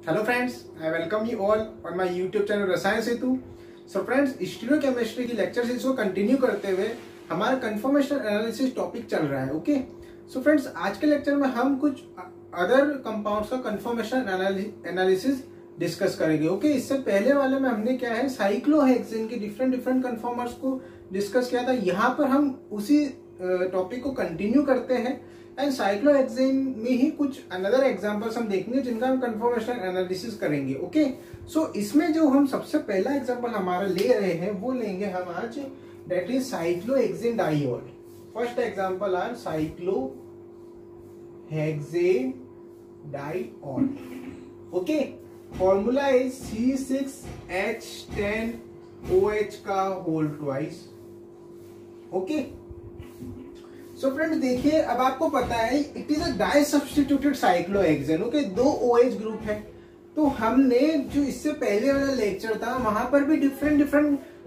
Hello friends, I welcome you all on my YouTube channel रसायन सेतु। So friends, stereochemistry की lecture series को continue करते हुए हमारा कंफर्मेशन एनालिसिस टॉपिक चल रहा है। ओके, सो फ्रेंड्स, आज के लेक्चर में हम कुछ अदर कंपाउंड्स का कंफर्मेशन एनालिसिस डिस्कस करेंगे। ओके, इससे पहले वाले में हमने क्या है, साइक्लोहेक्सेन के डिफरेंट कंफर्मर्स को डिस्कस किया था। यहाँ पर हम उसी टॉपिक को कंटिन्यू करते हैं एंड साइक्लोहेक्सेन में ही कुछ अनदर एग्जांपल्स हम देखेंगे जिनका हम कंफर्मेशन एनालिसिस करेंगे। ओके, सो इसमें जो हम सबसे पहला एग्जांपल हमारा ले रहे हैं वो लेंगे हम आज, that is cyclohexane diol. First example are cyclohexane diol. Okay, formula is C6H10OH का whole twice. Okay, so friends देखिए, अब आपको पता है it is a di substituted cyclohexane. Okay, दो OH ग्रुप है। तो हमने जो इससे पहले वाला लेक्चर था वहां पर भी डिफरेंट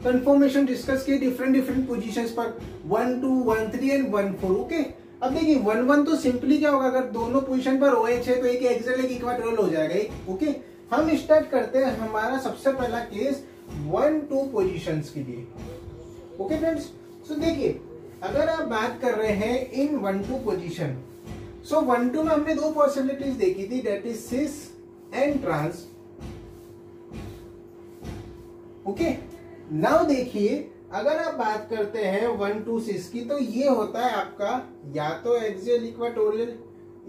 कंफर्मेशन डिस्कस किए, डिफरेंट पोजीशंस पर 1, 2, 1, 3 एंड 1, 4। ओके, अब देखिए 1, 1 तो सिंपली क्या होगा, अगर दोनों पोजीशन पर OH है तो एक एक्सियल एक इक्वाटोरियल हो जाएगा। ओके, हम स्टार्ट करते हैं हमारा सबसे पहला केस 1, 2 पोजीशंस के लिए। ओके फ्रेंड्स, सो देखिए अगर आप बात कर रहे हैं इन 1, 2 पोजीशन, सो 1, 2 में हमने दो पॉसिबिलिटीज देखी थी, that is cis and trans. Okay, now देखिए अगर आप बात करते हैं 1, 2 सिस की, तो ये होता है आपका या तो एक्सियल इक्वाटोरियल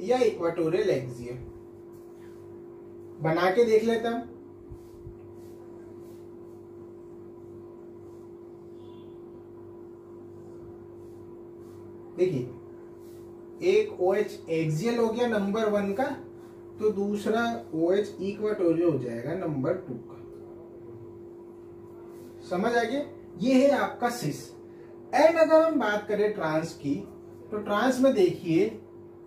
या इक्वाटोरियल एक्सियल। बना के देख लेते हैं। देखिए एक OH एक्सियल हो गया नंबर 1 का, तो दूसरा OH इक्वाटोरियल हो जाएगा नंबर 2 का। समझ आ गया? ये है आपका सिस। एंड अगर हम बात करें ट्रांस की, तो ट्रांस में देखिए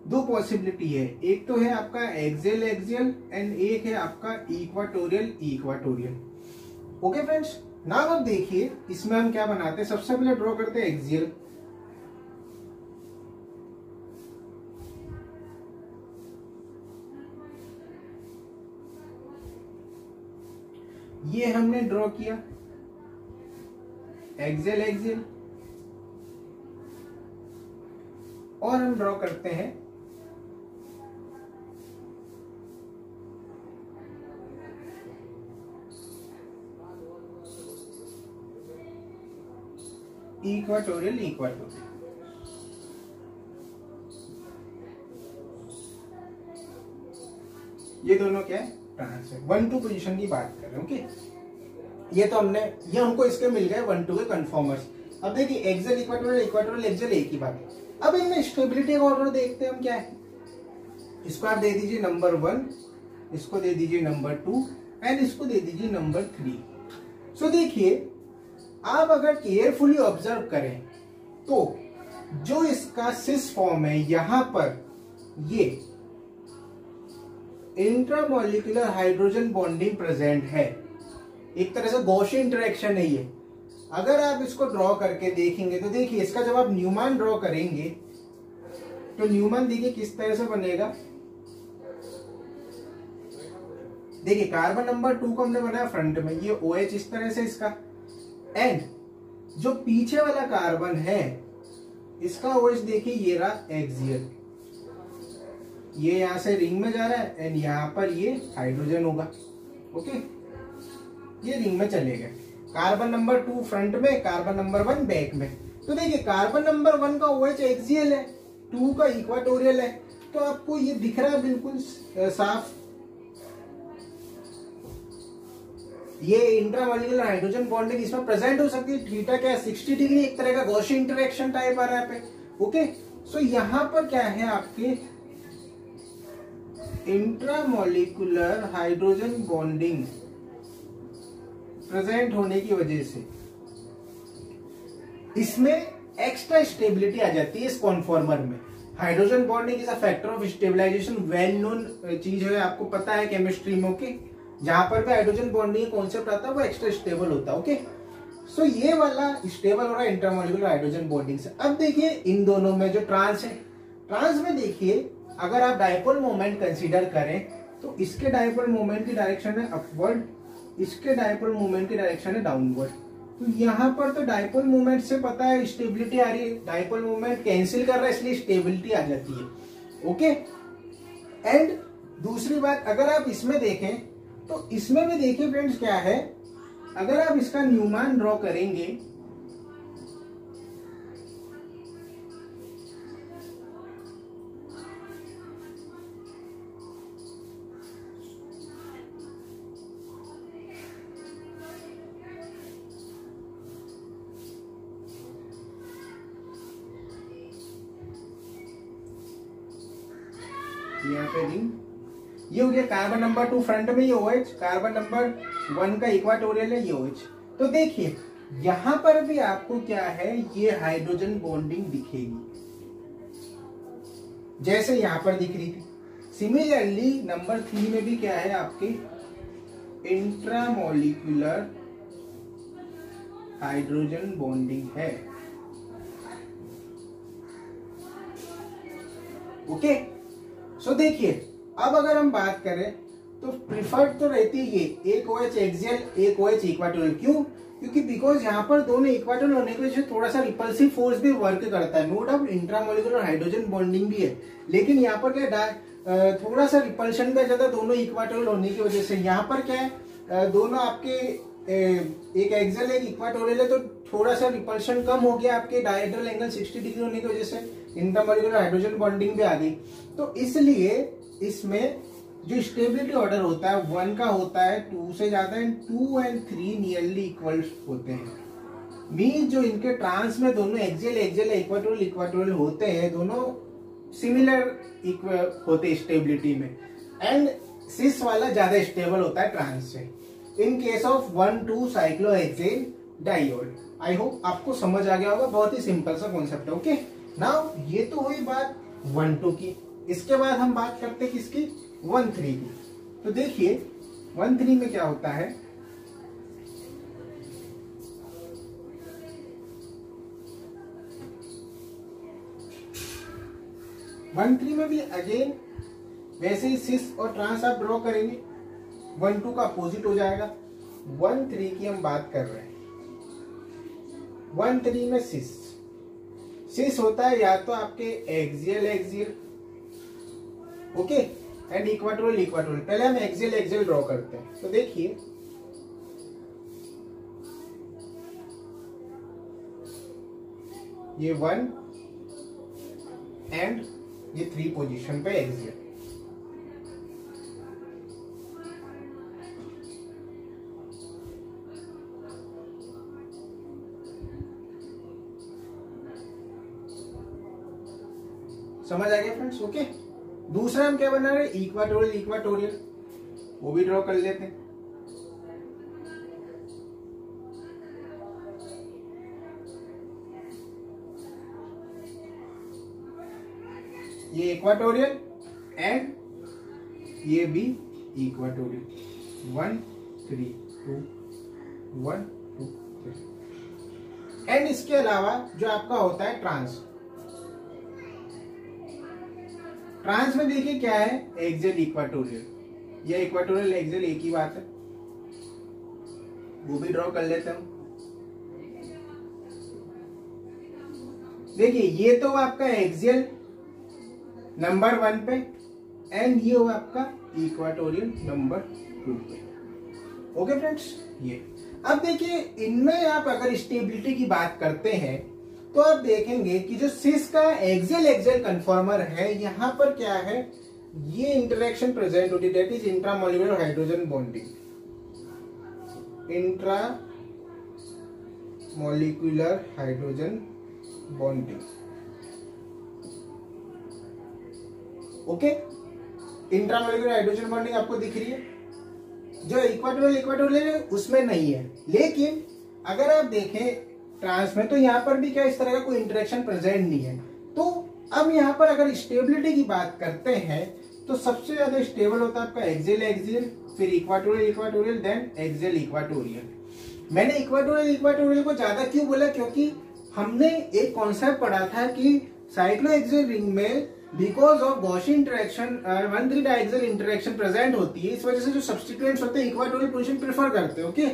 दो पॉसिबिलिटी है, एक तो है आपका एक्सियल एंड एक है आपका इक्वाटोरियल। ओके फ्रेंड्स, नाउ अब देखिए इसमें हम क्या बनाते हैं, सबसे पहले ड्रॉ करते हैं एक्सियल। ये हमने ड्रॉ किया एक्सियल और हम ड्रॉ करते हैं इक्वाटोरियल। ये दोनों क्या है, ट्रांस है। 1, 2 पोजीशन की बात कर रहे हैं। ओके, ये तो ये हमको इसके मिल गए 1, 2 के कंफर्मर्स। अब देखिए एक्सियल इक्वाटोरियल एक्सियल एक ही बात है। अब इनमें स्टेबिलिटी का ऑर्डर देखते हैं हम क्या है। इसको आप दे दीजिए नंबर 1, इसको दे दीजिए नंबर 2 एंड इसको दे दीजिए नंबर 3। सो देखिए आप अगर केयरफुली ऑब्जर्व करें तो जो इसका सिस फॉर्म है, यहां पर ये इंट्रामॉलिक्यूलर हाइड्रोजन बॉन्डिंग प्रेजेंट है। एक तरह से गॉसियन इंटरेक्शन है ये। अगर आप इसको ड्रॉ करके देखेंगे तो देखिए इसका जब आप न्यूमैन ड्रॉ करेंगे तो न्यूमैन देखिए किस तरह से बनेगा। देखिए कार्बन नंबर 2 को हमने बनाया फ्रंट में, ये OH इस तरह से इसका, एंड जो पीछे वाला कार्बन है इसका OH देखिए ये रहा एक्सियल। ये यहां से रिंग में जा रहा है एंड यहां पर ये हाइड्रोजन होगा। ओके, ये रिंग में चलेगा। कार्बन नंबर 2 फ्रंट में, कार्बन नंबर 1 बैक में। तो देखिए कार्बन नंबर 1 का OH एक्सियल है, 2 का इक्वाटोरियल है, तो आपको ये दिख रहा है बिल्कुल साफ। ये इंट्रामॉलिक्यूलर हाइड्रोजन बॉन्डिंग इसमें प्रेजेंट हो सकती है। थीटा क्या है, 60 डिग्री, एक तरह का गॉसियन इंटरेक्शन टाइप आ रहा है पे। ओके, सो यहां पर क्या है, आपके इंट्रामॉलिक्यूलर हाइड्रोजन बॉन्डिंग प्रेजेंट होने की वजह से इसमें एक्स्ट्रा स्टेबिलिटी आ जाती है इस कॉन्फॉर्मर में। Hydrogen bonding is a factor of stabilization, well known चीज है, आपको पता है केमिस्ट्री में। ओके, जहां पर भी हाइड्रोजन बॉन्डिंग कॉन्सेप्ट आता है वो एक्स्ट्रा स्टेबल होता है। ओके, सो ये वाला स्टेबल हो रहा है इंट्रामॉलिक्यूलर हाइड्रोजन बॉन्डिंग से। अब देखिए इन दोनों में जो ट्रांस है, ट्रांस में देखिए अगर आप डायपोल मोमेंट कंसीडर करें तो इसके डायपोल मोमेंट की डायरेक्शन है अपवर्ड, इसके डायपोल मोमेंट की डायरेक्शन है डाउनवर्ड। तो यहाँ पर तो डायपोल मोमेंट से पता है स्टेबिलिटी आ रही है, डायपोल मोमेंट कैंसिल कर रहा है इसलिए स्टेबिलिटी आ जाती है। ओके, एंड दूसरी बात अगर आप इसमें देखें तो इसमें भी देखिए फ्रेंड्स क्या है, अगर आप इसका न्यूमान ड्रॉ करेंगे यहाँ पे रिंग, ये हो गया कार्बन नंबर 2 फ्रंट में, ये OH, कार्बन नंबर 1 का इक्वाटोरियल है, ये OH। तो देखिए यहां पर भी आपको क्या है, ये हाइड्रोजन बॉन्डिंग दिखेगी जैसे यहां पर दिख रही थी। सिमिलरली नंबर 3 में भी क्या है, आपके इंट्रामोलिकुलर हाइड्रोजन बॉन्डिंग है। ओके, सो देखिए अब अगर हम बात करें तो प्रिफर्ड तो रहती है ये एक OH एक्सियल, एक OH इक्वाटोरियल। क्यों? क्योंकि बिकॉज यहाँ पर दोनों इक्वाटोरियल होने की वजह से थोड़ा सा रिपल्सिव फोर्स भी वर्क करता है। No doubt intramolecular hydrogen bonding भी है, लेकिन यहाँ पर क्या थोड़ा सा रिपल्शन का ज्यादा दोनों इक्वाटोरियल होने की वजह से। यहाँ पर क्या है, दोनों आपके एक एक्सियल एक इक्वाटोरियल है, तो थोड़ा सा रिपल्शन कम हो गया, आपके डायहेड्रल एंगल 60 डिग्री होने की वजह से इंट्रामोलिकुलर हाइड्रोजन बॉन्डिंग भी आ गई। तो इसलिए इसमें जो स्टेबिलिटी ऑर्डर होता है 1 का होता है 2 से ज्यादा, 2 और 3 नियरली इक्वल होते हैं। मीन जो इनके ट्रांस में दोनों एक्सियल एक्सियल इक्वाटोरियल इक्वाटोरियल होते हैं, दोनों सिमिलर होते हैं स्टेबिलिटी में, एंड सिस वाला ज्यादा स्टेबल होता है ट्रांस से in case of 1,2 cyclohexane diol. I hope आपको समझ आ गया होगा, बहुत ही सिंपल सा कॉन्सेप्ट है। ओके, नाउ ये तो हुई बात 1,2 की। इसके बाद हम बात करते हैं किसकी, 1,3 की। तो देखिए 1,3 में क्या होता है, में भी अगेन वैसे ही सिस और ट्रांस आप ड्रॉ करेंगे, 1,2 का अपोजिट हो जाएगा। 1,3 की हम बात कर रहे हैं, 1,3 में सिस होता है या तो आपके axial axial, okay, and equatorial equatorial. पहले हम एक्सियल एक्सियल ड्रॉ करते हैं। तो देखिए ये 1 एंड ये 3 पोजीशन पे एक्सियल। समझ आ गया फ्रेंड्स? ओके, दूसरा हम क्या बना रहे हैं, इक्वाटोरियल इक्वाटोरियल, वो भी ड्रॉ कर लेते हैं। ये इक्वाटोरियल एंड ये भी इक्वाटोरियल, 1 3 2 1 2 3। एंड इसके अलावा जो आपका होता है ट्रांस में देखिए क्या है, एक्सियल इक्वाटोरियल, ये इक्वाटोरियल एक्सियल एक ही बात है, वो भी ड्रॉ कर लेते हैं। देखिए ये तो आपका एक्सियल नंबर 1 पे एंड ये हुआ आपका इक्वाटोरियल नंबर 2 पे। ओके फ्रेंड्स, ये अब देखिए इनमें आप अगर स्टेबिलिटी की बात करते हैं तो आप देखेंगे कि जो सिस का एक्सियल एक्सियल कन्फॉर्मर है, यहां पर क्या है, ये इंटरेक्शन प्रेजेंट होती है, that is intramolecular hydrogen bonding, intra molecular hydrogen bonding. Okay, intramolecular hydrogen bonding आपको दिख रही है, जो इक्वाटोरियल है उसमें नहीं है। लेकिन अगर आप देखें ट्रांस में, तो यहाँ पर भी क्या इस तरह का कोई इंटरेक्शन प्रेजेंट नहीं है। तो अब यहाँ पर अगर स्टेबिलिटी की बात करते हैं तो सबसे ज्यादा स्टेबल होता है आपका एक्सियल एक्सियल, फिर equatorial equatorial, then axial equatorial. मैंने इक्वाटोरियल इक्वाटोरियल को ज्यादा क्यों बोला, क्योंकि हमने एक कॉन्सेप्ट पढ़ा था कि साइक्लोहेक्सेन रिंग में because of gauche interaction 1,3 diaxial interaction present होती है, इस वजह से जो सब्स्टिट्यूएंट्स होते हैं इक्वाटोरियल पोजीशन प्रेफर करते हैं। ओके,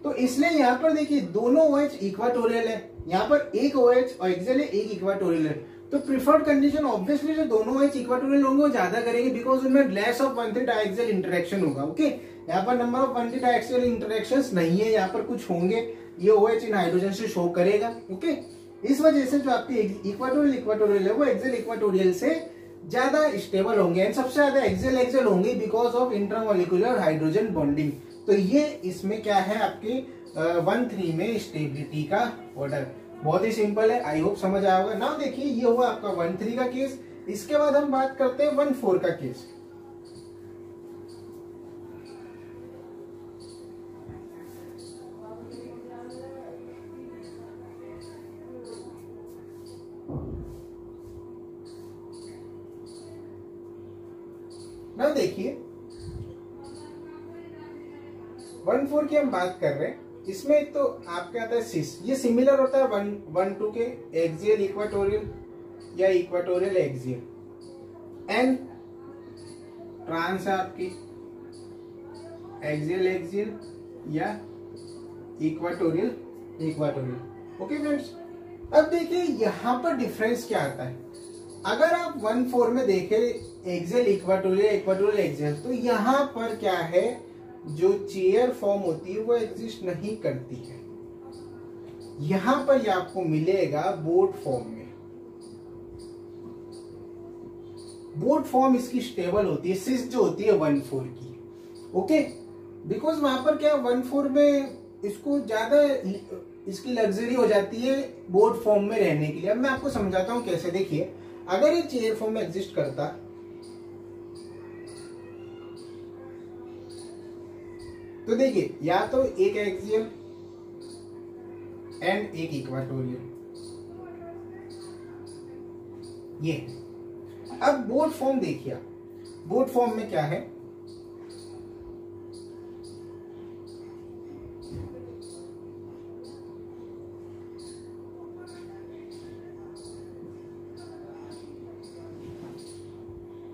तो इसलिए यहाँ पर देखिए दोनों OH इक्वाटोरियल है, यहाँ पर एक OH और एक्सियल है, एक इक्वाटोरियल है, तो प्रिफर्ड कंडीशन ऑब्वियसली जो दोनों OH इक्वाटोरियल होंगे वो ज्यादा करेंगे बिकॉज उनमें लेस ऑफ 1,3 डायएक्सियल इंटरेक्शन होगा। ओके, यहाँ पर नंबर ऑफ 1,3 डायएक्सियल इंटरेक्शंस नहीं है, यहाँ पर कुछ होंगे, ये OH इन हाइड्रोजन से शो करेगा। ओके, इस वजह से जो आपकी इक्वाटोरियल है वो एक्सियल इक्वाटोरियल से ज्यादा स्टेबल होंगे एंड सबसे ज्यादा एक्सियल होंगे because of intramolecular hydrogen bonding. तो ये इसमें क्या है आपके 1,3 में स्टेबिलिटी का ऑर्डर, बहुत ही सिंपल है, आई होप समझ आया होगा। नाउ देखिए ये हुआ आपका 1,3 का केस। इसके बाद हम बात करते हैं 1,4 का केस। ना देखिए 1,4 की हम बात कर रहे हैं, इसमें एक तो आपके आता है सिस, ये सिमिलर होता है 1,2 के एक्सियल इक्वाटोरियल या इक्वाटोरियल एक्सियल, एंड ट्रांस है आपकी एक्सियल या इक्वाटोरियल। ओके फ्रेंड्स, अब देखिए यहां पर डिफरेंस क्या आता है। अगर आप 1,4 में देखें एक्सियल इक्वाटोरियल एक्सियल, तो यहां पर क्या है, जो चेयर फॉर्म होती है वो एग्जिस्ट नहीं करती है, यहां पर ये आपको मिलेगा बोट फॉर्म में। बोट फॉर्म इसकी स्टेबल होती है, सिस जो होती है 1,4 की। ओके, बिकॉज वहां पर क्या 1,4 में इसको ज्यादा इसकी लग्जरी हो जाती है बोट फॉर्म में रहने के लिए। अब मैं आपको समझाता हूं कैसे। देखिए अगर ये चेयर फॉर्म में एग्जिस्ट करता तो देखिए या तो एक एक्सियल एंड एक इक्वाटोरियल, ये। अब बोट फॉर्म देखिए, बोट फॉर्म में क्या है,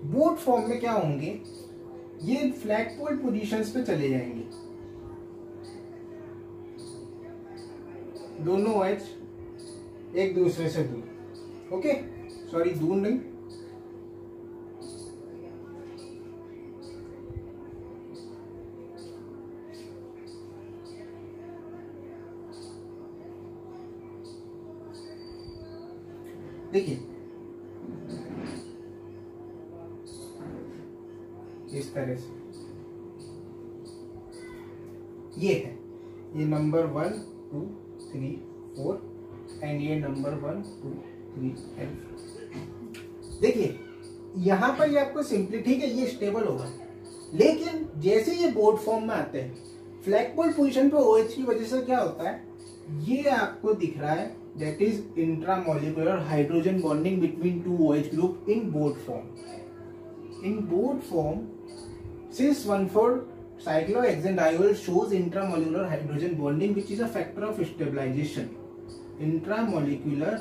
बोट फॉर्म में क्या होंगे, ये फ्लैगपोल पोजीशंस पे चले जाएंगे, दोनों OH एक दूसरे से दूर। ओके, सॉरी दूर नहीं, देखिए इस तरह से ये है, ये नंबर 1 2 3 4 एंड ये नंबर 1 2 3 एंड 4। देखिए यहां पर ये आपको सिंपली, ठीक है, ये स्टेबल होगा, लेकिन जैसे ये बोट फॉर्म में आते हैं फ्लैगपोल पोजीशन पे OH की वजह से क्या होता है, ये आपको दिख रहा है, that is intramolecular hydrogen bonding between 2 OH group in boat form. In boat form cis 1,4 cyclohexanediol shows intramolecular hydrogen bonding which is a factor of stabilization। Intramolecular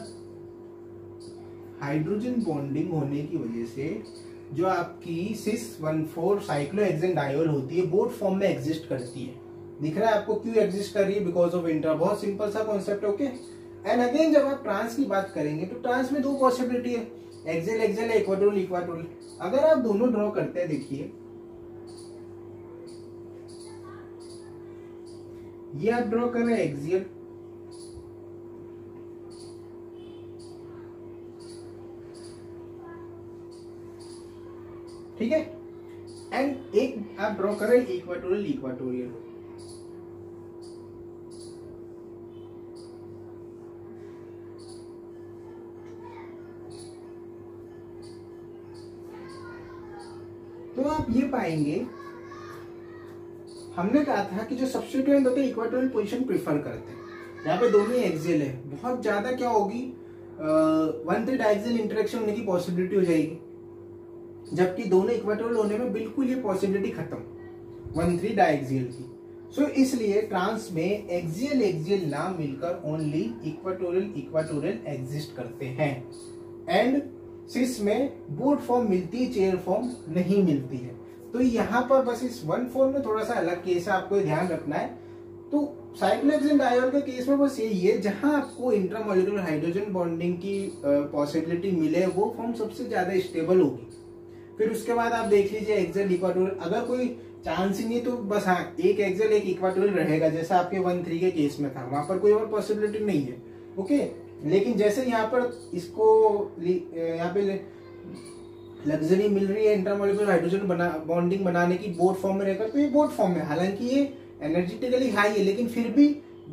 hydrogen bonding होने की वजह से जो आपकी cis 1,4 cyclohexanediol होती है boat form में exist करती है। दिख रहा है आपको क्यों एग्जिस्ट कर रही है, बिकॉज ऑफ इंट्रा। बहुत सिंपल सा कॉन्सेप्ट। ओके, एंड अगेन जब आप ट्रांस की बात करेंगे तो ट्रांस में दो पॉसिबिलिटी है, एक्सियल इक्वाटोरियल। अगर आप दोनों ड्रॉ करते हैं, देखिए ये आप ड्रॉ कर रहे हैं एक्सियल, ठीक है, एंड एक आप ड्रॉ कर रहे हैं इक्वाटोरियल। तो आप ये पाएंगे, हमने कहा था कि जो सब्स्टिट्यूएंट होते हैं इक्वाटोरियल पोजीशन प्रेफर करते हैं। यहाँ पे दोनों ही एक्सियल है, बहुत ज्यादा क्या होगी 1,3 डायएक्सियल इंटरेक्शन होने की पॉसिबिलिटी हो जाएगी, जबकि दोनों इक्वाटोरियल होने में बिल्कुल ये पॉसिबिलिटी खत्म 1,3 डायएक्सियल की। सो इसलिए ट्रांस में एक्सियल ना मिलकर ओनली इक्वाटोरियल एग्जिस्ट करते हैं, एंड सिस में बोट फॉर्म मिलती है, चेयर फॉर्म नहीं मिलती है। तो यहाँ पर बस इस 1,4 में थोड़ा सा अलग केस है, आपको ध्यान रखना है। तो साइक्लोहेक्सेन डायोल के केस में बस यही है, जहां आपको इंट्रामॉलिक्यूलर हाइड्रोजन बॉन्डिंग की पॉसिबिलिटी मिले वो फॉर्म सबसे ज्यादा स्टेबल होगी। फिर उसके बाद आप देख लीजिए एक्सेल इक्वाटोरियल, अगर कोई चांस ही नहीं तो बस हाँ एक एक्सेल एक इक्वाटोरियल रहेगा, जैसा आपके 1,3 के केस में था, वहां पर कोई और पॉसिबिलिटी नहीं है। ओके, लेकिन जैसे यहाँ पर इसको यहाँ पे लग्जरी मिल रही है इंट्रामॉलिक्यूलर हाइड्रोजन बॉन्डिंग बनाने की बोट फॉर्म में रहकर, तो ये बोट फॉर्म में, हालांकि ये एनर्जेटिकली हाई है, लेकिन फिर भी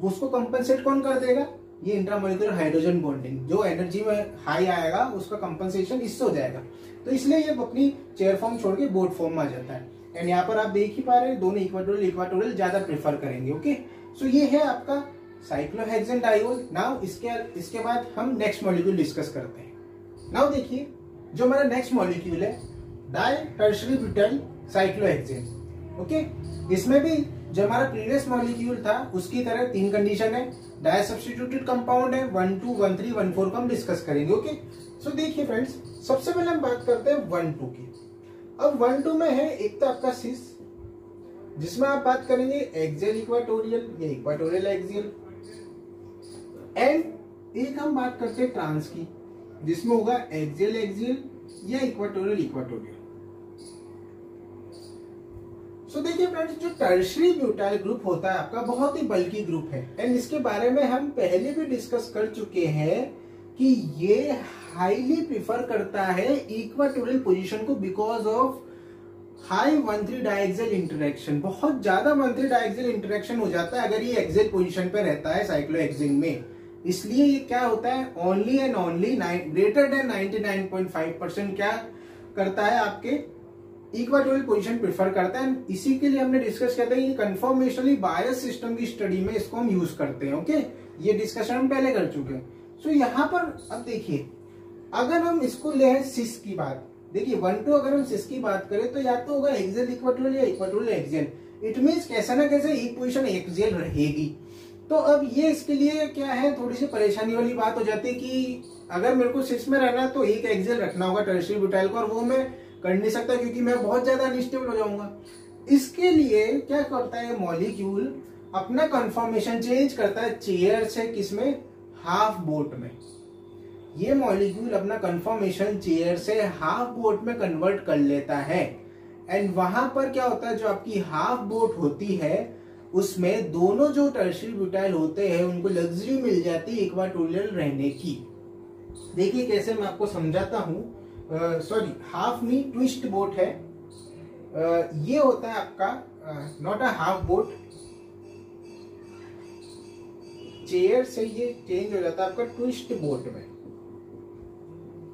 उसको कंपनसेट कौन कर देगा, ये इंट्रामॉलिक्यूलर हाइड्रोजन बॉन्डिंग। जो एनर्जी में हाई आएगा उसका कंपनसेशन इससे हो जाएगा, तो इसलिए ये अपनी चेयर फॉर्म छोड़ के बोट फॉर्म में आ जाता है। एंड यहाँ पर आप देख ही पा रहे हैं दोनों इक्वाटोरियल ज्यादा प्रेफर करेंगे। ओके, सो ये है आपका साइक्लोहेक्सेन डायोल। नाउ इसके बाद हम नेक्स्ट मॉलिक्यूल डिस्कस करते हैं। नाउ देखिए जो हमारा नेक्स्ट मॉलिक्यूल है di tertiary butyl cyclohexane. Okay, इसमें भी जो हमारा प्रीवियस मॉलिक्यूल था उसकी तरह 3 कंडीशन है, डाई सब्स्टिट्यूटेड कंपाउंड है, 1, 2, 1, 3, 1, 4 को हम डिस्कस करेंगे। ओके, सो देखिए फ्रेंड्स, सबसे पहले हम बात करते हैं 1, 2 की। अब 1, 2 में है एक तो आपका सिस, जिसमें आप बात करेंगे एक्सियल इक्वाटोरियल या इक्वाटोरियल एक्सियल, एंड एक हम बात करते हैं ट्रांस की, जिसमें होगा एक्सियल एक्सियल या इक्वाटोरियल इक्वाटोरियल। सो देखिए फ्रेंड्स, जो टर्शियरी ब्यूटाइल ग्रुप होता है आपका बहुत ही बल्की ग्रुप है, एंड इसके बारे में हम पहले भी डिस्कस कर चुके हैं कि ये हाईली प्रिफर करता है इक्वाटोरियल पोजीशन को because of high 1,3 diaxial interaction. बहुत ज्यादा 1,3 डायएक्सियल इंटरेक्शन हो जाता है अगर ये एक्सियल पोजीशन पे रहता है साइक्लोहेक्सेन में। इसलिए ये क्या होता है, only and only greater than 99.5% क्या करता है, आपके इक्वाटोरियल पोजीशन प्रेफर करता है। इसी के लिए हमने डिस्कस किया था कि कन्फॉर्मेशनली बायस सिस्टम की स्टडी में इसको हम यूज करते हैं। ओके, ये डिस्कशन हम पहले कर चुके हैं। सो यहाँ पर अब देखिए, अगर हम इसको ले सिस की बात, देखिए 1, 2 अगर हम सिस की बात करें तो या तो होगा एक्सियल इक्वाटोरियल या इक्वाटोरियल एक्सियल। इट मींस कैसे ना कैसे एक पोजीशन एक्सियल रहेगी। तो अब ये इसके लिए क्या है, थोड़ी सी परेशानी वाली बात हो जाती है कि अगर मेरे को सिस में रहना है तो एक एक्सियल रखना होगा टर्शियरी ब्यूटाइल को, और वो मैं कर नहीं सकता क्योंकि मैं बहुत ज्यादा अनस्टेबल हो जाऊंगा। इसके लिए क्या करता है मॉलिक्यूल, अपना कंफर्मेशन चेंज करता है चेयर से किसमें, हाफ बोट में। ये मॉलिक्यूल अपना कंफर्मेशन चेयर से हाफ बोट में कन्वर्ट कर लेता है, एंड वहां पर क्या होता है, जो आपकी हाफ बोट होती है उसमें दोनों जो टर्शियरी ब्यूटाइल होते हैं उनको लग्जरी मिल जाती है इक्वाटोरियल रहने की। देखिए कैसे मैं आपको समझाता हूं, सॉरी हाफ नी ट्विस्ट बोट है। ये होता है आपका not a half boat, chair से ये चेंज हो जाता है आपका ट्विस्ट बोट में।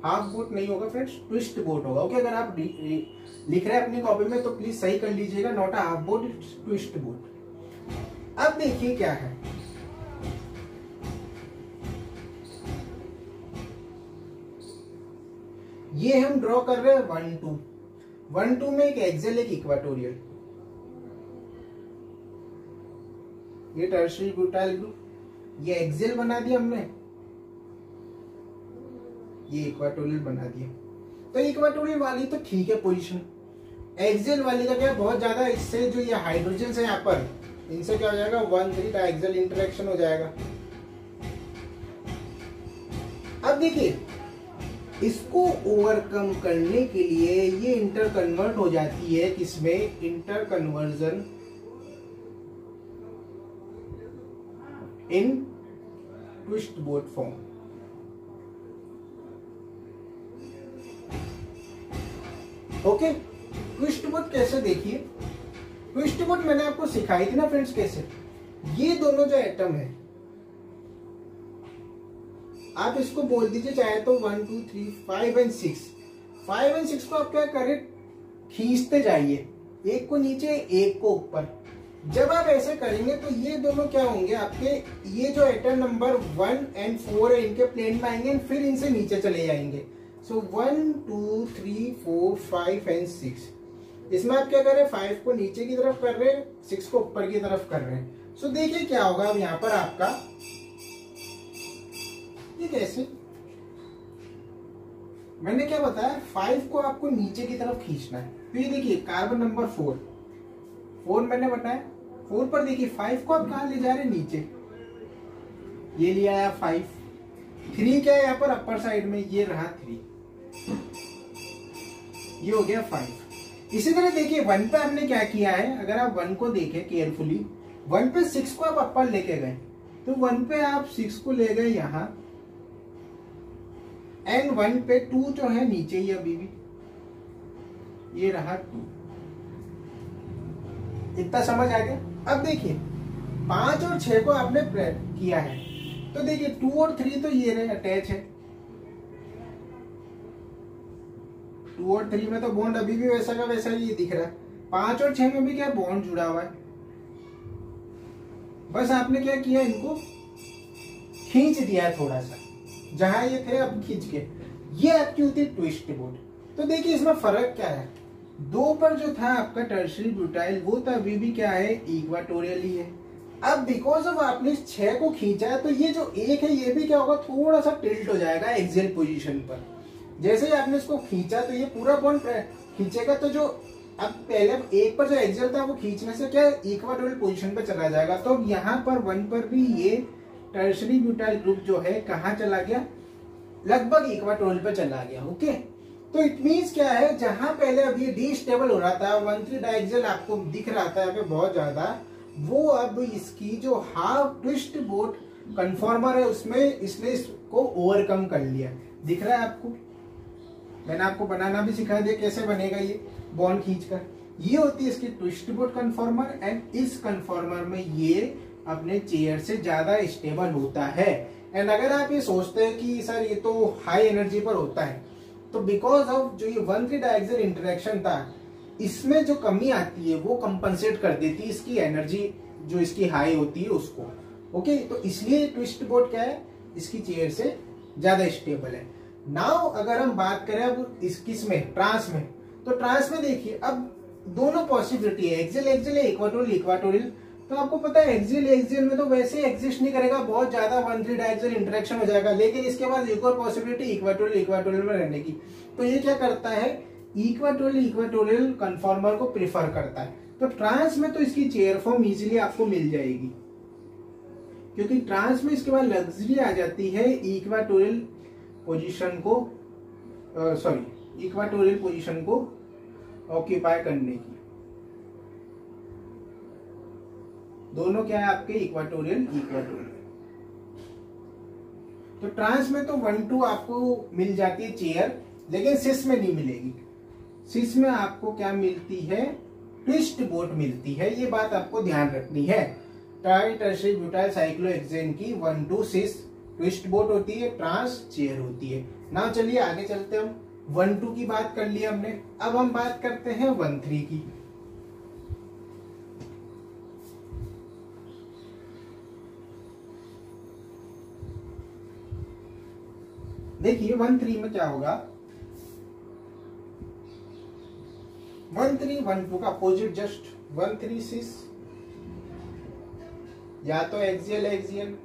हाफ बोट नहीं होगा फ्रेंड्स, ट्विस्ट बोट होगा। ओके, अगर आप लिख रहे हैं अपनी कॉपी में तो प्लीज सही कर लीजिएगा, not a half boat, twist boat. अब देखिए क्या है, ये हम ड्रॉ कर रहे हैं 1, 2। 1, 2 में एक एक्सियल एक इक्वाटोरियल, ये टर्शियरी ब्यूटाइल ग्रुप, ये एक्सियल बना दिया हमने, ये इक्वाटोरियल बना दिया। तो इक्वाटोरियल वाली तो ठीक है पोजीशन, एक्सियल वाली का क्या बहुत ज्यादा, इससे जो ये हाइड्रोजन है यहाँ पर इनसे क्या हो जाएगा, 1,3 डायएक्सियल इंटरेक्शन हो जाएगा। अब देखिए इसको ओवरकम करने के लिए ये इंटर कन्वर्ट हो जाती है किसमें, inter conversion in twist boat form. Okay, twist boat कैसे, देखिए ट्विस्ट बोट मैंने आपको सिखाई थी ना फ्रेंड्स कैसे। ये दोनों जो एटम है, आप इसको बोल दीजिए चाहे तो 1, 2, 3, 5 एंड 6। 5 एंड 6 को आप क्या करें, खींचते जाइए, एक को नीचे एक को ऊपर। जब आप ऐसे करेंगे तो ये दोनों क्या होंगे आपके, ये जो एटम नंबर 1 एंड 4 है इनके प्लेन में आएंगे, फिर इनसे नीचे चले जाएंगे। सो 1, 2, 3, 4, 5 एंड 6। इसमें आप क्या कर रहे हैं, 5 को नीचे की तरफ कर रहे हैं, 6 को ऊपर की तरफ कर रहे हैं। सो देखिए क्या होगा अब यहाँ पर आपका, ये कैसे, मैंने क्या बताया, 5 को आपको नीचे की तरफ खींचना है। तो ये देखिए कार्बन नंबर 4 मैंने बताया, 4 पर देखिए 5 को आप कहा ले जा रहे हैं, नीचे। ये लिया है 5, 3 क्या है यहाँ पर अपर साइड में, ये रहा 3, ये हो गया 5। इसी तरह देखिए 1 पे आपने क्या किया है, अगर आप 1 को देखें केयरफुली, 1 पे 6 को आप अपर लेके गए, तो 1 पे आप 6 को ले गए यहाँ, एंड 1 पे 2 जो है नीचे ही अभी भी, ये रहा 2। इतना समझ आ गया। अब देखिए 5 और 6 को आपने किया है, तो देखिए 2 और 3 तो ये रहे अटैच है, 2 और 3 में तो बॉन्ड अभी भी वैसा का वैसा ही दिख रहा है। 5 और 6 में भी क्या बॉन्ड जुड़ा हुआ है, बस आपने क्या किया, इनको खींच दिया है थोड़ा सा, जहां ये थे अब खींच के, ये आपकी होती है ट्विस्ट बोट। तो देखिए इसमें फर्क क्या है, 2 पर जो था आपका टर्शियरी ब्यूटाइल, वो तो अभी भी क्या है, इक्वाटोरियल ही है। अब बिकॉज ऑफ आपने 6 को खींचा है, तो ये जो 1 है ये भी क्या होगा, थोड़ा सा टिल्ट हो जाएगा एक्सियल पोजीशन पर। जैसे ही आपने इसको खींचा तो ये पूरा बॉन्ड खींचेगा, तो जो अब पहले 1 पर जो एक्सियल था वो खींचने से क्या इक्वाटोरियल पोजीशन पर चला जाएगा। तो यहाँ पर 1 पर भी ये टर्शियरी ब्यूटाइल ग्रुप जो है कहाँ चला गया, लगभग इक्वाटोरियल पे चला गया। ओके, तो इट मींस क्या है, जहां पहले अभी डी स्टेबल हो रहा था, 1,3 डाइएक्सियल आपको दिख रहा था यहाँ पे बहुत ज्यादा, वो अब इसकी जो हाफ ट्विस्ट बोट कन्फॉर्मर है उसमें इसने इसको ओवरकम कर लिया। दिख रहा है आपको, मैंने आपको बनाना भी सिखा दिया कैसे बनेगा ये बॉन्ड खींचकर। ये होती है इसकी ट्विस्ट बोट कन्फॉर्मर, एंड इस कन्फॉर्मर में ये अपने चेयर से ज्यादा स्टेबल होता है। एंड अगर आप ये सोचते हैं कि सर ये तो हाई एनर्जी पर होता है, तो बिकॉज ऑफ जो ये 1,3 डाइएक्सियल इंटरेक्शन था, इसमें जो कमी आती है वो कंपनसेट कर देती है इसकी एनर्जी जो इसकी हाई होती है उसको। ओके, तो इसलिए ट्विस्ट बोट क्या है, इसकी चेयर से ज्यादा स्टेबल है। नाउ अगर हम बात करें अब किसमें, ट्रांस में, तो ट्रांस में देखिए अब दोनों पॉसिबिलिटी है, एक्सियल एक्सियल है, इक्वाटोरियल इक्वाटोरियल। तो आपको पता है एक्सियल एक्सियल में तो वैसे एग्जिस्ट नहीं करेगा, बहुत ज्यादा 1,3 डाइएक्सियल इंटरेक्शन हो जाएगा, लेकिन इसके बाद एक और पॉसिबिलिटी इक्वाटोरियल इक्वाटोरियल में रहने की। तो ये क्या करता है, इक्वाटोरियल इक्वाटोरियल कन्फॉर्मर को प्रिफर करता है। तो ट्रांस में तो इसकी चेयर फॉर्म इजीली आपको मिल जाएगी, क्योंकि ट्रांस में इसके बाद लग्जरी आ जाती है इक्वाटोरियल पोजीशन को, इक्वाटोरियल पोजीशन को ऑक्यूपाई करने की। दोनों क्या है आपके, इक्वाटोरियल इक्वाटोरियल। तो ट्रांस में तो 1-2 आपको मिल जाती है चेयर, लेकिन सिस में नहीं मिलेगी। सिस में आपको क्या मिलती है, ट्विस्ट बोट मिलती है। ये बात आपको ध्यान रखनी है। ट्राई टर्शियरी ब्यूटाइल साइक्लोहेक्सेन की 1-2 सिस ट्विस्ट बोट होती है, ट्रांस चेयर होती है। ना चलिए आगे चलते, हम 1-2 की बात कर लिया हमने, अब हम बात करते हैं 1-3 की। देखिए 1-3 में क्या होगा, 1-3 1-2 का अपोजिट जस्ट, 1-3 सिस, या तो एक्सियल एक्सियल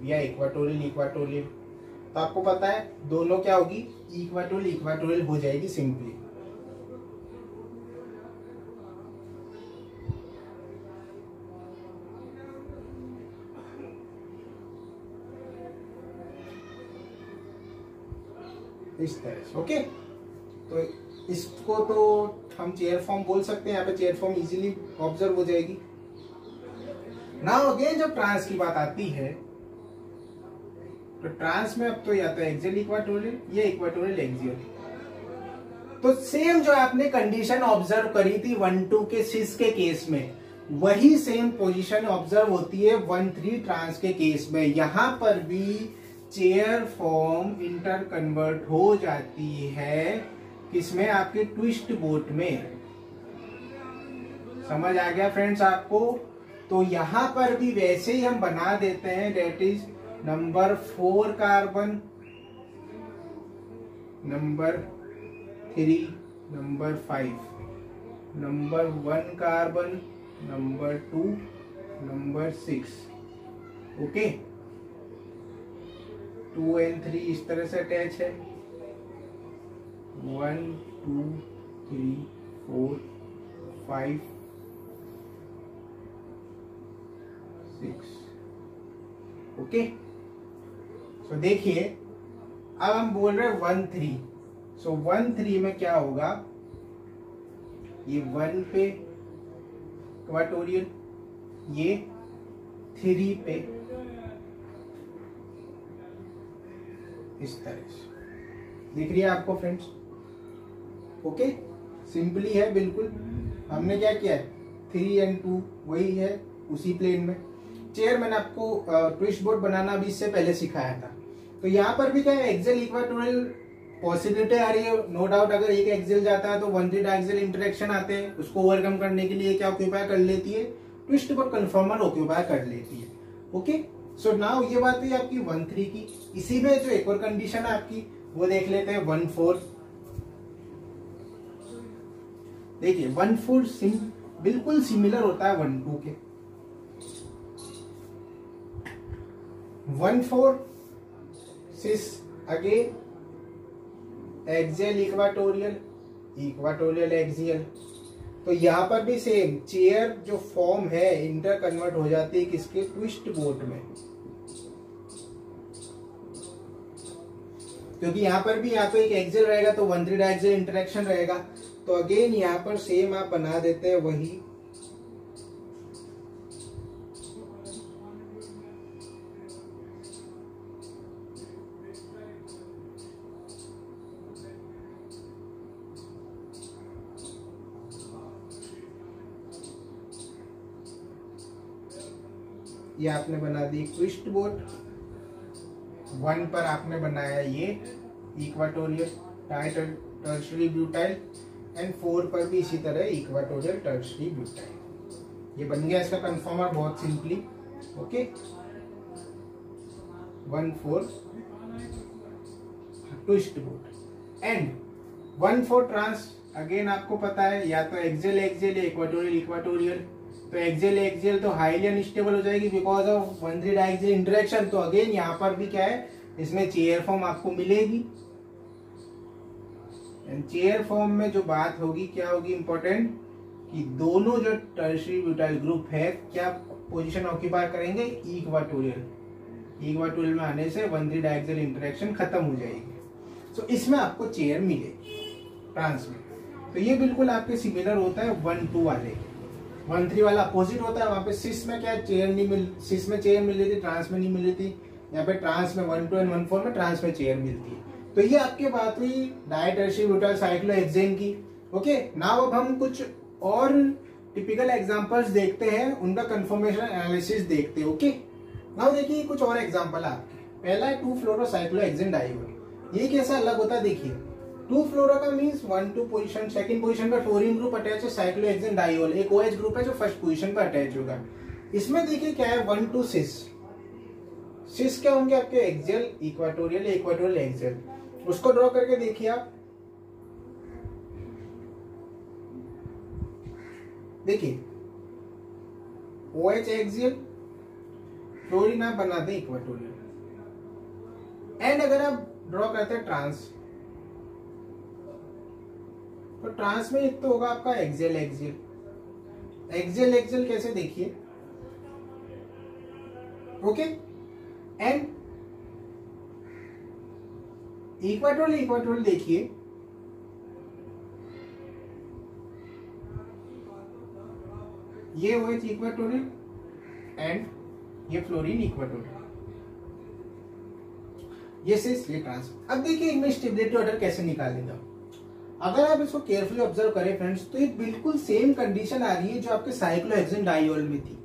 या इक्वाटोरियल इक्वाटोरियल। तो आपको पता है दोनों क्या होगी, इक्वाटोरियल इक्वाटोरियल हो जाएगी सिंपली। इस तरह से। ओके, तो इसको तो हम चेयर फॉर्म बोल सकते हैं, यहाँ पे चेयर फॉर्म इजीली ऑब्जर्व हो जाएगी। नाउ अगेन जब ट्रांस की बात आती है, तो ट्रांस में अब तो या तो एक्सियल इक्वाटोरियल या इक्वाटोरियल एक्सियल। तो सेम जो आपने कंडीशन ऑब्जर्व करी थी 1-2 के सिस के केस में, वही सेम पोजीशन ऑब्जर्व होती है 1-3 ट्रांस के केस में। यहां पर भी चेयर फॉर्म इंटर कन्वर्ट हो जाती है किसमें, आपके ट्विस्ट बोट में। समझ आ गया फ्रेंड्स आपको? तो यहां पर भी वैसे ही हम बना देते हैं, that is number 4 carbon, number 3, number 5, number 1 carbon, number 2, number 6। Okay, 2 and 3 इस तरह से अटैच है, 1 2 3 4 5 6। ओके, सो देखिए अब हम बोल रहे हैं 1 3। सो 1 3 में क्या होगा, ये 1 पे इक्वाटोरियल, ये 3 पे इस तरह से दिख रही है आपको फ्रेंड्स। ओके, सिंपली है बिल्कुल। हमने क्या किया है, 3 और 2 वही है उसी प्लेन में। चेयर मैंने आपको ट्विस्ट बोर्ड बनाना भी इससे पहले सिखाया था। तो यहाँ पर भी क्या है, एक्सेल इक्वाटोरियल पॉसिबिलिटी आ रही है, नो डाउट। अगर एक एक्सेल जाता है तो 1 3 डायक्सेल इंटरेक्शन आते हैं, उसको ओवरकम करने के लिए क्या ऑक्यूपाई कर लेती है, ट्विस्ट बोर्ड कन्फर्मर ऑक्यूपाई कर लेती है। ओके, सो नाउ ये बात हुई आपकी 1 3 की। इसी में जो एक और कंडीशन है आपकी वो देख लेते हैं 1 4। देखिए 1 4 बिल्कुल सिमिलर होता है 1 2 के। 1 4 cis again axial equatorial, equatorial axial. तो यहां पर भी सेम चेयर जो फॉर्म है इंटर कन्वर्ट हो जाती है किसके, ट्विस्ट बोट में। क्योंकि यहां पर भी या तो एक एक्सियल रहेगा तो 1 3 डायक्सियल इंटरेक्शन रहेगा। तो अगेन यहां पर सेम आप बना देते हैं वही। ये आपने बना दी ट्विस्ट बोट। 1 पर आपने बनाया ये इक्वाटोरियल टर्शरी ब्यूटाइल, एंड 4 पर भी इसी तरह इक्वाटोरियल टर्शरी ब्यूटाइल। ये बन गया इसका कंफर्मर बहुत simply. Okay, 1 4 twist boat and 1 4 trans. Again आपको पता है या तो एक्सियल एक्सियल या इक्वाटोरियल इक्वाटोरियल। तो एक्सियल एक्सियल तो हाईली अनस्टेबल हो जाएगी बिकॉज ऑफ 1 3 डायक्सियल इंटरेक्शन। तो अगेन यहाँ पर भी क्या है, इसमें चेयर फॉर्म आपको मिलेगी। एंड चेयर फॉर्म में जो बात होगी क्या होगी इंपॉर्टेंट, कि दोनों जो टर्शियरी ब्यूटाइल ग्रुप है क्या पोजीशन ऑक्यूपाई करेंगे, इक्वाटोरियल। इक्वाटोरियल में आने से 1 3 डायक्सियल इंटरेक्शन खत्म हो जाएगी। सो इसमें आपको चेयर मिलेगी ट्रांस में। तो ये बिल्कुल आपके सिमिलर होता है 1 2 वाले। 1 3 वाला अपोजिट होता है, वहां पे सिस में क्या चेयर नहीं मिल, सिस में चेयर मिल रही थी, ट्रांस में नहीं मिल रही थी। यहाँ पे ट्रांस में 1 2 एंड 1 4 में ट्रांस में चेयर मिलती है। तो ये आपके बात हुई डायटर्शियरी ब्यूटाइल साइक्लोहेक्सेन की। ओके, नाउ अब हम कुछ और टिपिकल एग्जांपल्स देखते हैं, उनका कंफर्मेशन एनालिसिस देखते हैं। ओके, नाउ देखिए कुछ और एग्जांपल आपके। पहला है 2 फ्लोरोसाइक्लोहेक्सेन डाइओल। ये कैसा अलग होता है देखिए। 2 फ्लोरो का मींस 1 2 पोजीशन, सेकंड पोजीशन पर फ्लोरीन ग्रुप अटैच है, साइक्लोहेक्सेन डाइओल एक OH ग्रुप है जो फर्स्ट पोजीशन पर अटैच होगा। इसमें देखिए क्या है 1 2 सिस। सिस क्या होंगे आपके, एक्सियल इक्वाटोरियल, इक्वाटोरियल एक्सियल। उसको ड्रॉ करके देखिए आप। देखिए OH एक्सियल, फ्लोरीन आप बनाते हैं इक्वाटोरियल। एंड अगर आप ड्रॉ करते हैं ट्रांस, तो ट्रांस में एक तो होगा आपका एक्सियल एक्सियल। एक्सियल एक्सियल कैसे देखिए, ओके। एंड इक्वाटोरियल इक्वाटोरियल देखिए, ये OH इक्वाटोरियल एंड ये फ्लोरीन इक्वाटोरियल, ये सिस, ये ट्रांस। अब देखिए इनमें स्टेबिलिटी ऑर्डर कैसे निकालेगा। अगर आप इसको केयरफुली ऑब्जर्व करें फ्रेंड्स, तो ये बिल्कुल सेम कंडीशन आ रही है जो आपके साइक्लोहेक्सेन डाइओल में थी।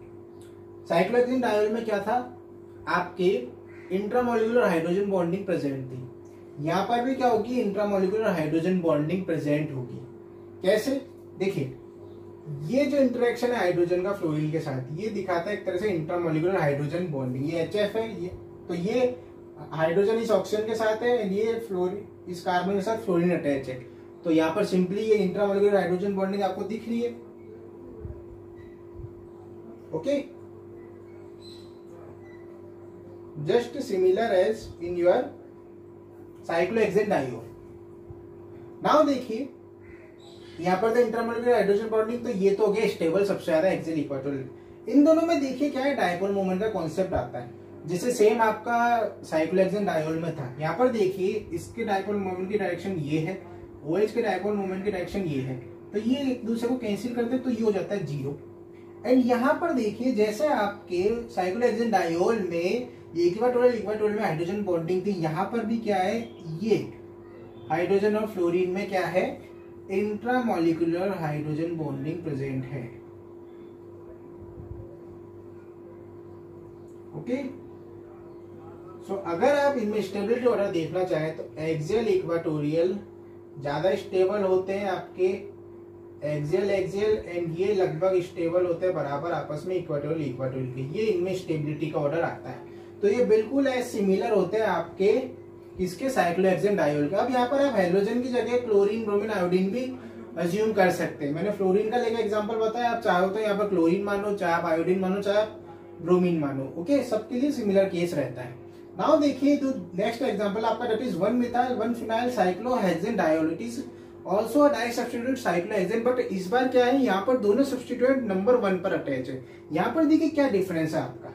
साइक्लोहेक्सेन डाइओल में क्या था, आपके इंट्रामोलिकुलर हाइड्रोजन बॉन्डिंग प्रेजेंट थी। यहां पर भी क्या होगी, इंट्रामोलिकुलर हाइड्रोजन बॉन्डिंग प्रेजेंट होगी। कैसे देखिए, ये जो इंटरेक्शन है हाइड्रोजन का फ्लोरीन के साथ, ये दिखाता है एक तरह से इंट्रामोलिकुलर हाइड्रोजन बॉन्डिंग। ये HF है, ये तो ये हाइड्रोजन इस ऑक्सीजन के साथ है, ये फ्लोरीन इस कार्बन के साथ फ्लोरीन अटैच है। तो यहाँ पर सिंपली ये इंट्रामोलिकुलर हाइड्रोजन बॉन्डिंग आपको दिख रही है। Okay, just similar as in your cyclohexane diol. Now देखिए यहाँ पर तो इंटरमोलिकुलर हाइड्रोजन बॉन्डिंग, तो ये तो हो गया स्टेबल सबसे ज्यादा एक्सियल इक्वेटोरियल। इन दोनों में देखिए क्या है, डायपोल मोमेंट का कॉन्सेप्ट आता है, जिसे सेम आपका साइक्लोहेक्सेन डायोल में था। यहाँ पर देखिए इसके डायपोल मोमेंट की डायरेक्शन ये है, OH के डायपोल मोमेंट की डायरेक्शन ये है, तो ये एक दूसरे को कैंसिल करते हैं तो ये हो जाता है 0। एंड यहाँ पर देखिए जैसे आपके साइक्लोहेक्सेन डायोल में इक्वेटोरियल में हाइड्रोजन बॉन्डिंग थी, यहाँ पर भी क्या है, ये हाइड्रोजन और फ्लोरीन में क्या है, इंट्रामोलिकुलर हाइड्रोजन बॉन्डिंग प्रेजेंट है। ओके, सो अगर आप इनमें स्टेबिलिटी ऑर्डर देखना चाहें तो एक्सियल इक्वेटोरियल ज्यादा स्टेबल होते हैं आपके, एक्सियल एंड ये लगभग स्टेबल होते हैं बराबर आपस में इक्वेटोरियल के, ये इनमें स्टेबिलिटी का ऑर्डर आता है। तो ये बिल्कुल सिमिलर होते हैं आपके इसके साइक्लोहेक्सेन डायोल के। अब यहाँ पर आप हाइड्रोजन की जगह क्लोरीन, ब्रोमीन, आयोडीन भी अज्यूम कर सकते हैं। मैंने फ्लोरीन का लेकर एग्जांपल बताया, आप चाहो तो यहाँ पर क्लोरीन मानो, चाहे आप आयोडीन मानो, चाहे आप ब्रोमीन मानो। ओके, सबके लिए सिमिलर केस रहता है। नाउ देखिए जो नेक्स्ट एग्जांपल आपका, that is 1 methyl 1 phenyl cyclohexane diol. It is also di substitute cyclohexane, but इस बार क्या है, यहाँ पर दोनों सब्स्टिट्यूएंट नंबर 1 पर अटैच है। यहाँ पर देखिए क्या डिफरेंस है आपका,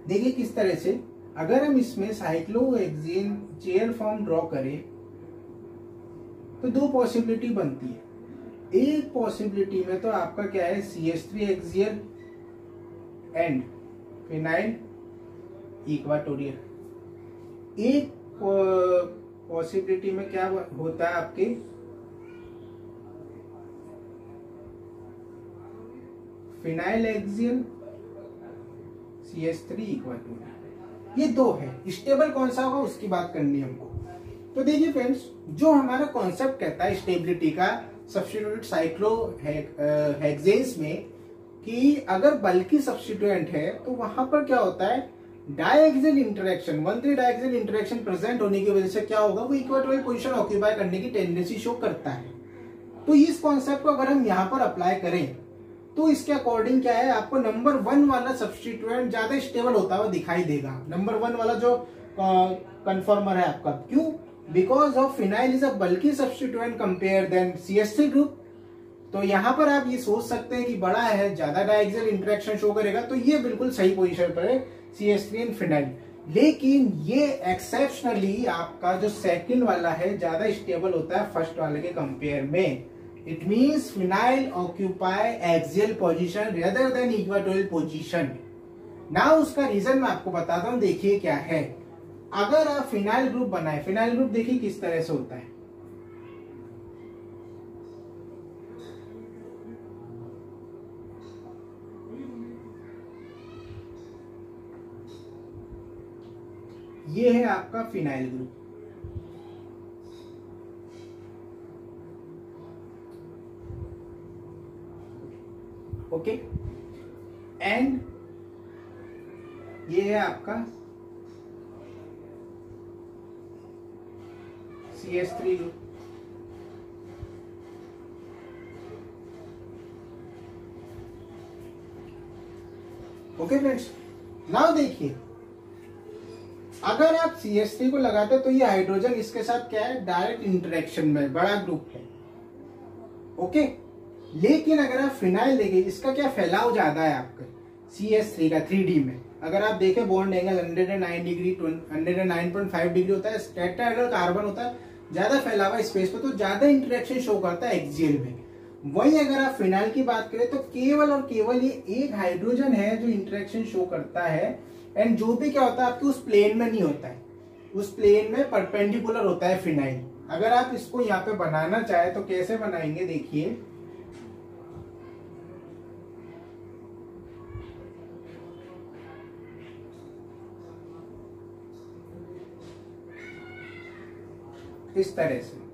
देखिए किस तरह से, अगर हम इसमें साइक्लोहेक्सेन चेयर फॉर्म ड्रॉ करें तो 2 पॉसिबिलिटी बनती है। एक पॉसिबिलिटी में तो आपका क्या है, CH3 axial and phenyl equatorial. एक पॉसिबिलिटी में क्या होता है आपके, फिनाइल एक्सियल CH3 इक्वेटोरियल। ये 2 है। स्टेबल कौन सा होगा उसकी बात करनी है हमको। तो देखिए फ्रेंड्स, जो हमारा कॉन्सेप्ट कहता है स्टेबिलिटी का सब्स्टिट्यूट साइक्लोहेक्सेन्स में, कि अगर बल्कि सब्स्टिट्यूएंट है तो वहां पर क्या होता है, डायएक्सियल इंटरेक्शन, 1,3 डायएक्सियल इंटरेक्शन प्रेजेंट होने की वजह से क्या होगा, वो इक्वेटोरियल पोजीशन ऑक्यूपाई करने की टेंडेंसी शो करता है। तो इस कॉन्सेप्ट को अगर हम यहाँ पर अप्लाई करें तो इसके अकॉर्डिंग क्या है, आपको नंबर 1 वाला सब्स्टिट्यूएंट ज्यादा स्टेबल होता हुआ दिखाई देगा। नंबर 1 वाला जो कन्फर्मर है आपका, क्यों, because of phenyl is a बल्कि substituent compare then CH3 group. तो यहाँ पर आप ये सोच सकते हैं कि बड़ा है, ज्यादा डायएक्सियल इंटरेक्शन शो करेगा, तो ये बिल्कुल सही पोजीशन पर है CH3 एंड फिनाइल। लेकिन ये एक्सेप्शनली आपका जो सेकंड वाला है ज्यादा स्टेबल होता है फर्स्ट वाले के कंपेयर में। It means phenyl occupy axial position rather than equatorial position. Now उसका रीजन मैं आपको बताता हूं, देखिए क्या है। अगर आप फिनाइल ग्रुप बनाए, फिनाइल ग्रुप देखिए किस तरह से होता है, ये है आपका फिनाइल ग्रुप। ओके, एंड ये है आपका CH3 group. Okay friends, now देखिए अगर आप CH3 को लगाते तो ये हाइड्रोजन इसके साथ क्या है, डायरेक्ट इंटरेक्शन में, बड़ा ग्रुप है। ओके, लेकिन अगर आप फिनाइल देखें, इसका क्या फैलाव ज्यादा है आपका CH3 का 3D में। अगर आप देखें बॉन्ड एंगल 109 डिग्री 109.5 डिग्री होता है, टेट्राहेड्रल कार्बन होता है, ज्यादा फैला हुआ स्पेस पे, तो ज्यादा इंटरेक्शन शो करता है एक्सियल में। वही अगर आप फिनाइल की बात करें तो केवल और केवल ये एक हाइड्रोजन है जो इंटरेक्शन शो करता है, एंड जो भी क्या होता है आपके उस प्लेन में नहीं होता है, उस प्लेन में परपेंडिकुलर होता है फिनाइल। अगर आप इसको यहाँ पे बनाना चाहे तो कैसे बनाएंगे, देखिए इस तरह से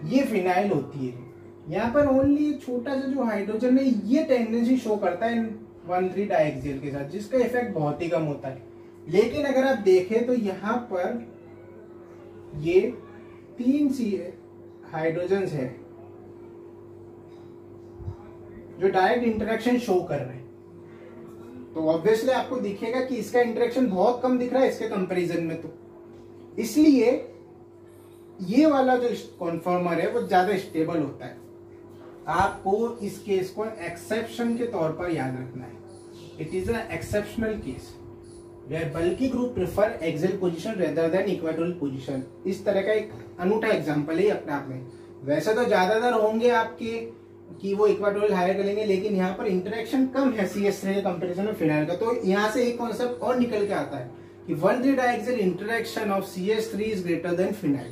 ये फिनाइल होती है। यहाँ पर ओनली छोटा सा जो हाइड्रोजन है ये टेंडेंसी शो करता है 1,3 डायएक्सियल के साथ, जिसका इफेक्ट बहुत ही कम होता है। लेकिन अगर आप देखें तो यहाँ पर ये 3 हाइड्रोजन है जो डायरेक्ट इंटरेक्शन शो कर रहे हैं, तो ऑब्वियसली आपको दिखेगा कि इसका इंटरेक्शन बहुत कम दिख रहा है इसके कंपैरिजन में। तो इसलिए ये वाला जो कॉन्फॉर्मर है वो ज्यादा स्टेबल होता है। आपको इस केस को एक्सेप्शन के तौर पर याद रखना है। It is a exceptional case where bulky group prefer axial position rather than equatorial position. इस तरह का एक अनूठा एग्जांपल है अपने आप में। वैसे तो ज्यादातर होंगे आपके कि वो इक्वेटोरियल हायर करेंगे, लेकिन यहाँ पर इंटरेक्शन कम है CH3 के कंपैरिजन में फिनाइल का। तो यहाँ से एक कॉन्सेप्ट और निकल के आता है कि 1,3 diaxial interaction of CH3 is greater than phenyl.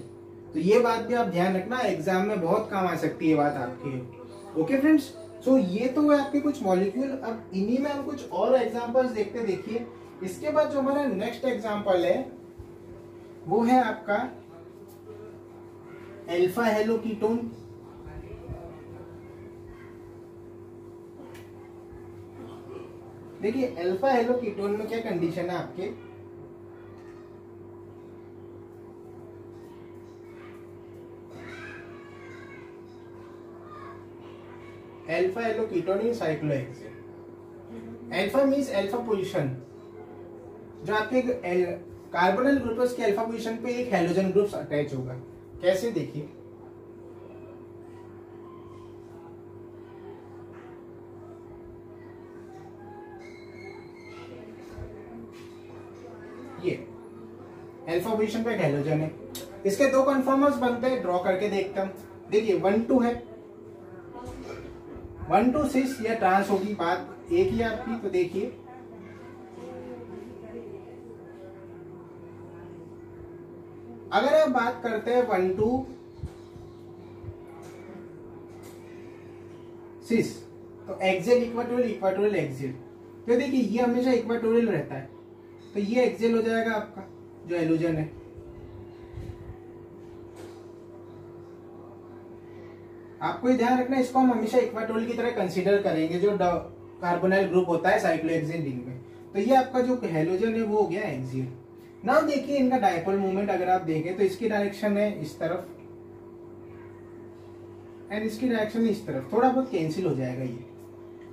तो ये बात भी आप ध्यान रखना, एग्जाम में बहुत काम आ सकती है बात आपकी। ओके फ्रेंड्स, सो ये तो है आपके कुछ मॉलिक्यूल। अब इन्हीं में हम कुछ और एग्जांपल्स देखते। देखिए इसके बाद जो हमारा नेक्स्ट एग्जांपल है वो है आपका अल्फा हेलो कीटोन। देखिए अल्फा हेलो कीटोन में क्या कंडीशन है आपके, alpha halo ketone in cyclohexane. Alpha means alpha position, जो आपके कार्बोनिल ग्रुप है उसके अल्फा पोजीशन पे एक हेलोजन ग्रुप अटैच होगा। कैसे देखिए, ये अल्फा पोजीशन पे एक हेलोजन है, इसके दो कन्फॉर्मर्स बनते हैं, ड्रॉ करके देखता हूं। देखिए 1,2 है, 1,2 सिस या ट्रांस होगी, बात एक ही आपकी। तो देखिए अगर आप बात करते हैं 1,2 सिस, तो एक्सियल इक्वेटोरियल, इक्वेटोरियल एक्सियल। तो देखिए ये हमेशा इक्वेटोरियल रहता है, तो ये एक्सियल हो जाएगा आपका जो हेलोजन है। आपको ये ध्यान रखना, इसको हम हमेशा इक्वेटोरियल की तरह कंसीडर करेंगे जो कार्बोनाइल ग्रुप होता है साइक्लोहेक्सेन रिंग में। तो ये आपका जो हेलोजन है वो हो गया एक्सियल। नाउ देखिए इनका डायपोल मोमेंट अगर आप देखें तो इसकी डायरेक्शन है इस तरफ एंड इसकी डायरेक्शन इस तरफ, थोड़ा बहुत कैंसिल हो जाएगा। ये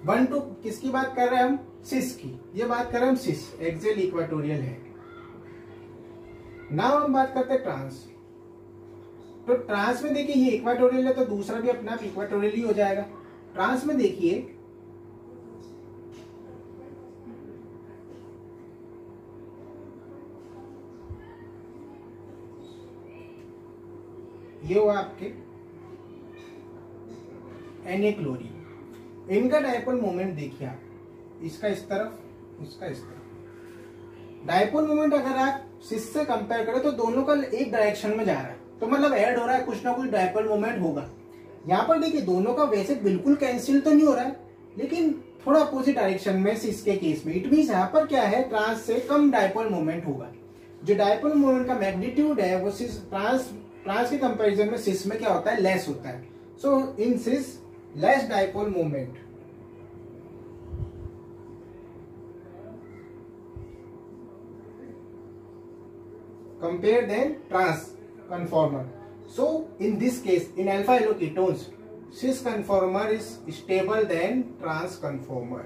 1,2 किसकी बात कर रहे हैं हम, सिस की। ये बात कर रहे हैं हम सिस, एक्सियल इक्वेटोरियल है। नाउ हम बात करते हैं ट्रांस। तो ट्रांस में देखिए ये इक्वेटोरियल है तो दूसरा भी अपना इक्वेटोरियल ही हो जाएगा। ट्रांस में देखिए ये हुआ आपके Na-क्लोरीन। इनका डायपोल मोमेंट देखिए आप, इसका इस तरफ, इसका इस तरफ। डायपोल मोमेंट अगर आप सिस से कंपेयर करें तो दोनों का एक डायरेक्शन में जा रहा है, तो मतलब ऐड हो रहा है, कुछ ना कुछ डायपोल मोमेंट होगा। यहाँ पर देखिए दोनों का वैसे बिल्कुल कैंसिल तो नहीं हो रहा है, लेकिन थोड़ा अपोजिट डायरेक्शन में सिस के केस में। इट मींस यहाँ पर क्या है, ट्रांस से कम डायपोल मोमेंट होगा। जो डायपोल मोमेंट का मैग्नीट्यूड है वो सिस ट्रांस के कंपैरिजन में सिस में क्या होता है, लेस होता है। So in cis less dipole moment. Compare than trans conformer. So in this case, in alpha haloketones, cis conformer is stable than trans conformer.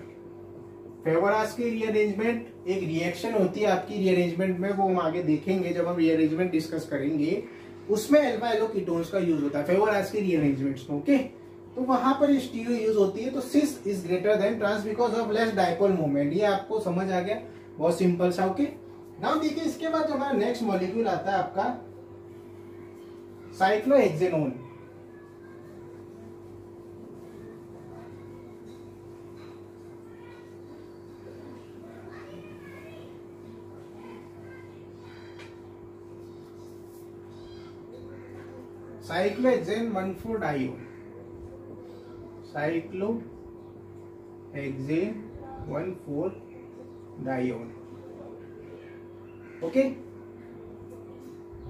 फेवोरास की रीअरेंजमेंट एक रिएक्शन होती है आपकी रीअरेंजमेंट में, वो हम आगे देखेंगे जब हम रीअरेंजमेंट डिस्कस करेंगे। उसमें अल्फा हैलोकीटोन्स का यूज होता है फेवोरास की रीअरेंजमेंट्स में। ओके, तो वहां पर स्टीरियो यूज होती है। तो cis is greater than trans because of less dipole moment. ये आपको समझ आ गया, बहुत सिंपल सा। ओके, नाउ देखिए इसके बाद जो हमारा नेक्स्ट मॉलिक्यूल आता है आपका cyclohexanone. Cyclohexane 1,4 dione, cyclohexane 1,4 dione. Okay,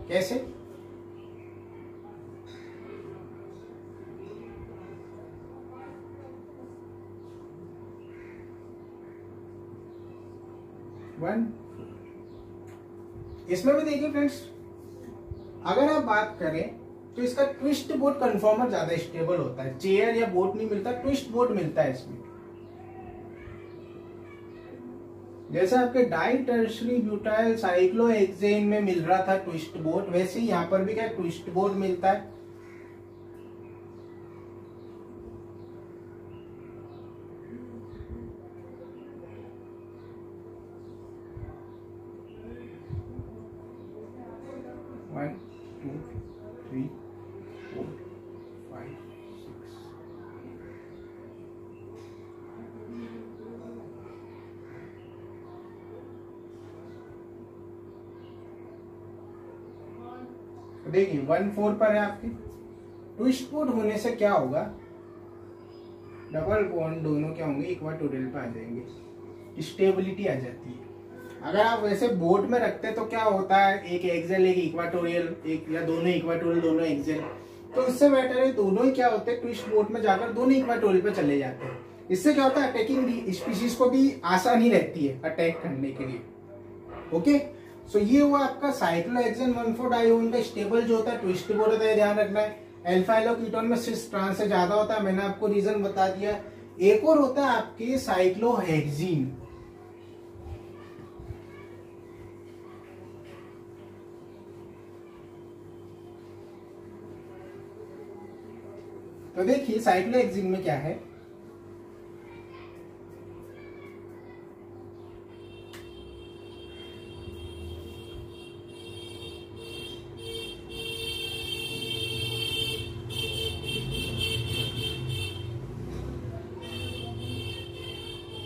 कैसे? इसमें भी देखिए फ्रेंड्स, अगर आप बात करें तो इसका ट्विस्ट बोट कन्फॉर्मर ज्यादा स्टेबल होता है। चेयर या बोट नहीं मिलता, ट्विस्ट बोट मिलता है इसमें। जैसे आपके डाई टर्शरी ब्यूटाइल साइक्लोहेक्सेन में मिल रहा था ट्विस्ट बोट, वैसे ही यहाँ पर भी क्या ट्विस्ट बोट मिलता है। One two three four five six. देखिए 1-4 पर है आपकी। ट्विस्ट बोट होने से क्या होगा, डबल बॉन्ड दोनों क्या होंगे, इक्वाटोरियल पे आ जाएंगे, स्टेबिलिटी आ जाती है। अगर आप वैसे बोट में रखते हैं तो क्या होता है, एक एक्सेल एक इक्वाटोरियल, एक या दोनों इक्वाटोरियल दोनों एक्सेल, तो इससे बेटर है दोनों ही क्या होते हैं ट्विस्ट बोट में जाकर दोनों इक्वाटोरियल पे चले जाते हैं। इससे क्या होता है, अटैकिंग स्पीशीज को भी आसानी रहती है अटैक करने के लिए। ओके, सो ये हुआ आपका साइक्लोहेक्सेन 1,4 डाइओन का स्टेबल जो होता है ट्विस्ट बोट होता है, ध्यान रखना है। अल्फा कीटोन में सिस ट्रांस से ज्यादा होता है, मैंने आपको रीजन बता दिया। एक और होता है आपके साइक्लोहेक्सीन, तो देखिए साइक्लोहेक्सीन में क्या है,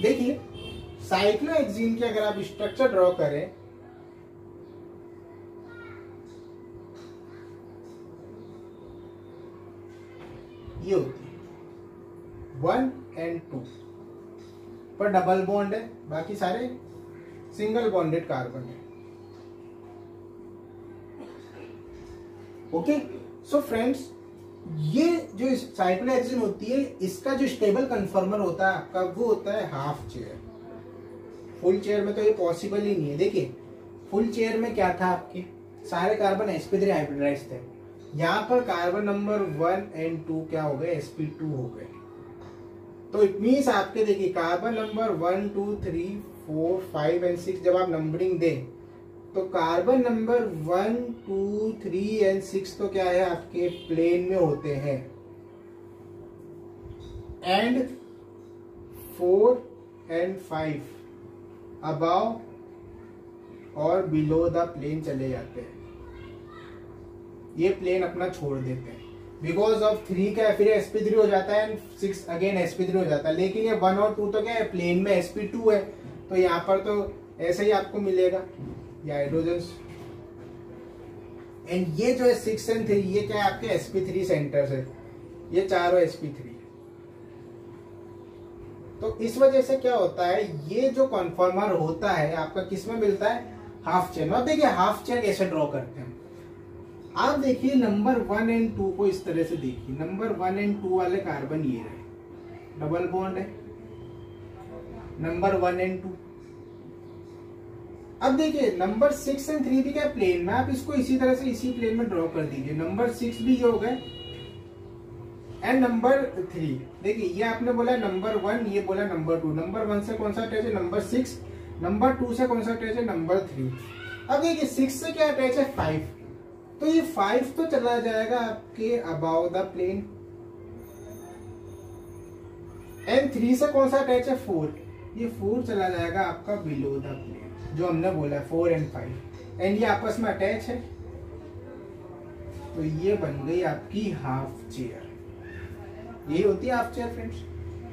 देखिए साइक्लोहेक्सीन की अगर आप स्ट्रक्चर ड्रॉ करें, ये होती है 1 और 2 पर डबल बॉन्ड है, बाकी सारे सिंगल बॉन्डेड कार्बन है। ओके, सो फ्रेंड्स, ये जो साइक्लोहेक्सीन होती है, इसका जो स्टेबल कन्फर्मर होता है आपका वो होता है हाफ चेयर। फुल चेयर में तो ये पॉसिबल ही नहीं है। देखिए फुल चेयर में क्या था, आपके सारे कार्बन sp3 हाइब्रिडाइज्ड थे, यहाँ पर कार्बन नंबर 1 और 2 क्या हो गए, sp2 हो गए। तो इट मीन्स आपके देखिए कार्बन नंबर 1 2 3 4 5 और 6 जब आप नंबरिंग दें तो कार्बन नंबर 1 2 3 और 6 तो क्या है आपके प्लेन में होते हैं, एंड 4 और 5 अबव और बिलो द प्लेन चले जाते हैं, ये प्लेन अपना छोड़ देते हैं। बिकॉज ऑफ 3 का फिर sp3 हो जाता है, 6 अगेन sp3 हो जाता है, लेकिन ये 1 और 2 तो क्या है प्लेन में sp2 है, तो यहाँ पर तो ऐसे ही आपको मिलेगा ये हाइड्रोजन्स। एंड ये जो है 6 और 3 ये क्या है आपके sp3 सेंटर्स है, ये चारों sp3। तो इस वजह से क्या होता है, ये जो कन्फर्मर होता है आपका किस में मिलता है, हाफ चेयर में। अब देखिए हाफ चेयर कैसे ड्रॉ करते हैं, आप देखिए नंबर 1 और 2 को इस तरह से देखिए, नंबर 1 और 2 वाले कार्बन ये रहे, डबल बॉन्ड है नंबर 1 और 2। अब देखिए नंबर 6 और 3 भी क्या प्लेन में, आप इसको इसी तरह से इसी प्लेन में ड्रॉ कर दीजिए। नंबर 6 भी ये हो गए एंड नंबर 3, देखिए ये आपने बोला नंबर 1, ये बोला नंबर 2। नंबर 1 से कौन सा अटैच है, नंबर 6। नंबर 2 से कौन सा अटैच है, नंबर 3। अब देखिए 6 से क्या अटैच है, 5, तो ये 5 तो चला जाएगा आपके अबाउ द प्लेन, एंड 3 से कौन सा अटैच है, 4, ये 4 चला जाएगा आपका बिलो द प्लेन, जो हमने बोला 4 और 5, एंड ये आपस में अटैच है, तो ये बन गई आपकी हाफ चेयर। यही होती है हाफ चेयर फ्रेंड्स।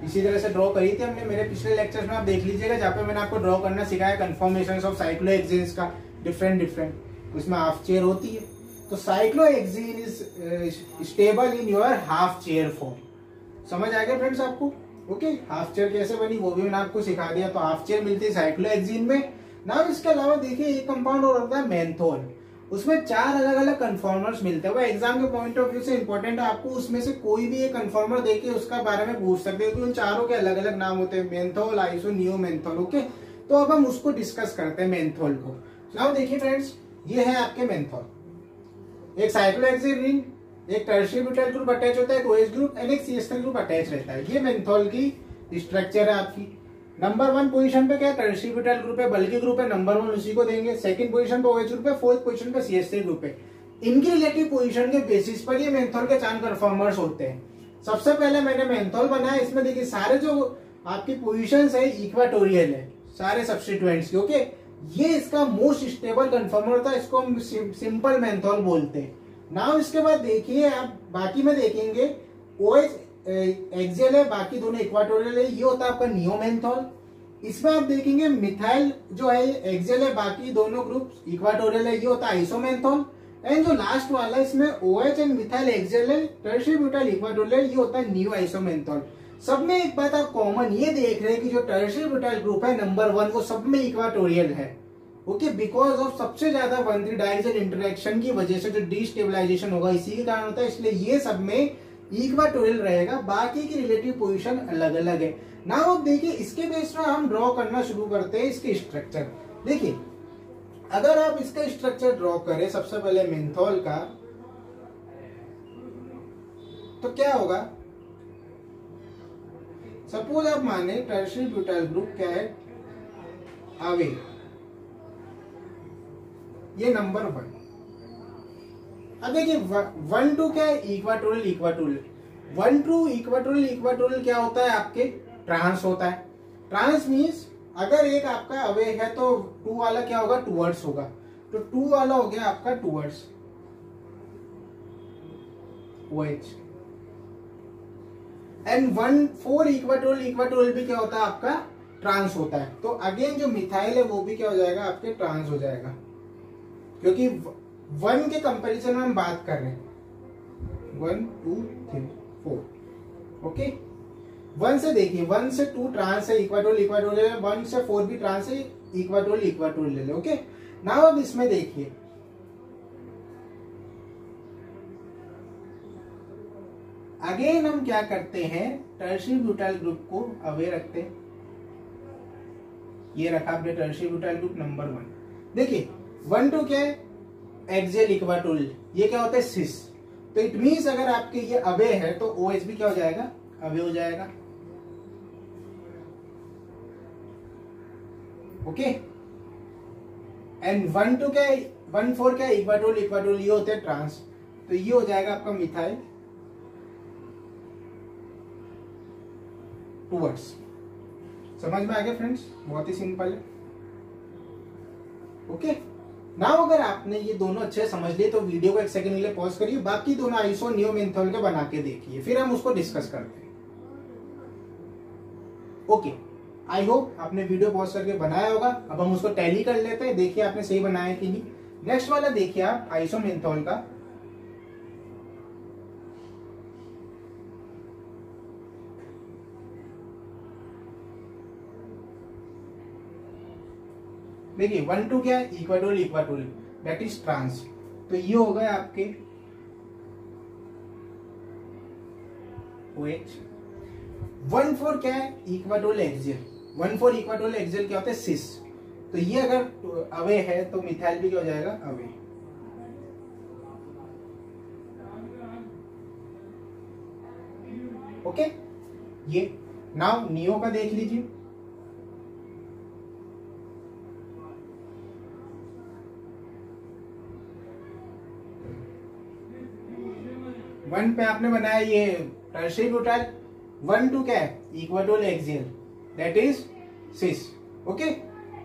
इसी तरह से ड्रॉ करी थी हमने मेरे पिछले लेक्चर्स में, आप देख लीजिएगा, जहाँ पे मैंने आपको ड्रॉ करना सिखाया कन्फर्मेशंस ऑफ साइक्लोहेक्सेन्स का डिफरेंट, उसमें हाफ चेयर होती है। तो cyclohexane is stable in your half chair form. समझ आ गया फ्रेंड्स आपको? ओके, हाफ चेयर कैसे बनी वो भी मैंने आपको सिखा दिया। तो हाफ चेयर मिलती है साइक्लोहेक्सेन में। ना इसके अलावा देखिए एक कंपाउंड और होता है मेंथोल, उसमें 4 अलग अलग कन्फॉर्मर्स मिलते हैं। वो एग्जाम के पॉइंट ऑफ व्यू से इंपॉर्टेंट है, आपको उसमें से कोई भी एक कन्फॉर्मर देके उसका बारे में पूछ सकते हो कि उन चारों के अलग अलग नाम होते हैं, menthol, iso, neo menthol. Okay, तो अब हम उसको डिस्कस करते हैं मेंथोल को। नाउ देखिए फ्रेंड्स, ये है आपके मेंथोल, एक साइक्लोहेक्सेन रिंग, एक टर्शियरी ब्यूटाइल ग्रुप अटैच होता है, एक OH ग्रुप एंड एक CH3 ग्रुप अटैच रहता है। ये मेंथोल की स्ट्रक्चर है आपकी। नंबर 1 पोजीशन पे क्या टर्शियरी ब्यूटाइल ग्रुप है, बल्कि ग्रुप है, नंबर 1 उसी को देंगे। सेकंड पोजीशन पे OH ग्रुप है, फोर्थ पोजीशन पे CH3 ग्रुप है। इनकी रिलेटिव पोजीशन के बेसिस पर ये मेंथॉल के 4 कन्फर्मर्स होते हैं। सबसे पहले मैंने मेंथॉल बनाया, इसमें देखिए सारे जो आपकी पोजीशंस है इक्वाटोरियल है सारे सब्स्टिट्यूएंट्स की, ओके। ये इसका मोस्ट स्टेबल कन्फर्मर होता है, इसको हम सिंपल मेंथॉल बोलते हैं। नाउ इसके बाद देखिए आप बाकी में देखेंगे OH एक्सियल है, बाकी दोनों इक्वाटोरियल है, ये होता है आपका नियोमेंथॉल। इसमें आप देखेंगे मिथाइल जो है एक्सियल है, बाकी दोनों ग्रुप इक्वाटोरियल है, ये होता है आइसोमेंथॉल। एंड जो लास्ट वाला है इसमें OH एंड मिथाइल एक्सियल है, टर्शियरी ब्यूटाइल इक्वाटोरियल, ये होता है नियो आइसोमेंथॉल। सब में एक बात आप कॉमन ये देख रहे हैं कि जो टर्शियरी ब्यूटाइल ग्रुप है नंबर 1 वो सब में इक्वाटोरियल है, ओके। बिकॉज ऑफ सबसे ज्यादा 1,3 डायजन इंटरेक्शन की वजह से जो डिस्टेबलाइजेशन होगा इसी के कारण होता है, इसलिए ये सब में इक्वाटोरियल रहेगा, बाकी की रिलेटिव पोजीशन अलग अलग है। नाउ अब देखिए इसके बेस पर हम ड्रॉ करना शुरू करते हैं इसके स्ट्रक्चर। देखिए अगर आप इसका स्ट्रक्चर ड्रॉ करें सबसे पहले मेंथॉल का, तो क्या होगा, सपोज आप माने टर्शियरी ब्यूटाइल ग्रुप क्या है अवे, ये नंबर 1। अब देखिए 1 2 क्या है इक्वाटोरियल इक्वाटोरियल, 1 2 इक्वाटोरियल इक्वाटोरियल क्या होता है आपके ट्रांस होता है। ट्रांस मीन्स अगर एक आपका अवे है तो 2 वाला क्या होगा टूवर्ड्स होगा, तो 2 वाला हो गया आपका towards OH। And 1 4 equatorial equatorial भी क्या होता है आपका ट्रांस होता है। तो अगेन जो मिथाइल है वो भी क्या हो जाएगा आपके ट्रांस हो जाएगा, क्योंकि 1 के कंपैरिजन में हम बात कर रहे हैं 1 2 3 4, ओके। 1 से देखिए 1 से 2 ट्रांस है इक्वाटोरियल इक्वाटोरियल, 1 से 4 भी ट्रांस है इक्वाटोरियल इक्वाटोरियल, ओके। नाउ अब इसमें देखिए अगेन हम क्या करते हैं टर्शियरी ब्यूटाइल ग्रुप को अवे रखते हैं, ये रखा आपने टर्शियरी ब्यूटाइल ग्रुप नंबर 1। देखिए 1 2 क्या है एक्सियल इक्वाटोरियल, ये क्या होता है सिस, तो इट मींस अगर आपके ये अवे है तो OH भी क्या हो जाएगा अवे हो जाएगा, ओके। एंड 1 2 क्या है 1 4 क्या है इक्वाटोरियल इक्वाटोरियल, ये होते हैं ट्रांस, तो ये हो जाएगा आपका मिथाइल टूवर्ड्स। समझ में आ गया फ्रेंड्स, बहुत ही सिंपल है, ओके। नाउ अगर आपने ये दोनों अच्छे समझ लिए तो वीडियो को 1 सेकंड के लिए पॉज करिए, बाकी दोनों आइसो नियो मेंथॉल के बना के देखिए, फिर हम उसको डिस्कस करते हैं, ओके। आई होप आपने वीडियो पॉज करके बनाया होगा। अब हम उसको टैली कर लेते हैं, देखिए आपने सही बनाया कि नहीं। नेक्स्ट वाला देखिए आप आइसो मेंथॉल का, देखिए 1 2 क्या है equatorial equatorial that is trans, तो ये हो गए आपके OH। 1 4 क्या है इक्वाटोरियल एक्सियल, 1 4 इक्वाटोरियल एक्सियल क्या होता है सिस, तो ये अगर अवे है तो मिथाइल भी क्या हो जाएगा अवे, ओके। ये नाउ नियो का देख लीजिए, 1 पे आपने बनाया ये टर्शियरी ब्यूटाइल, 1 2 क्या है equatorial axial that is sis, okay.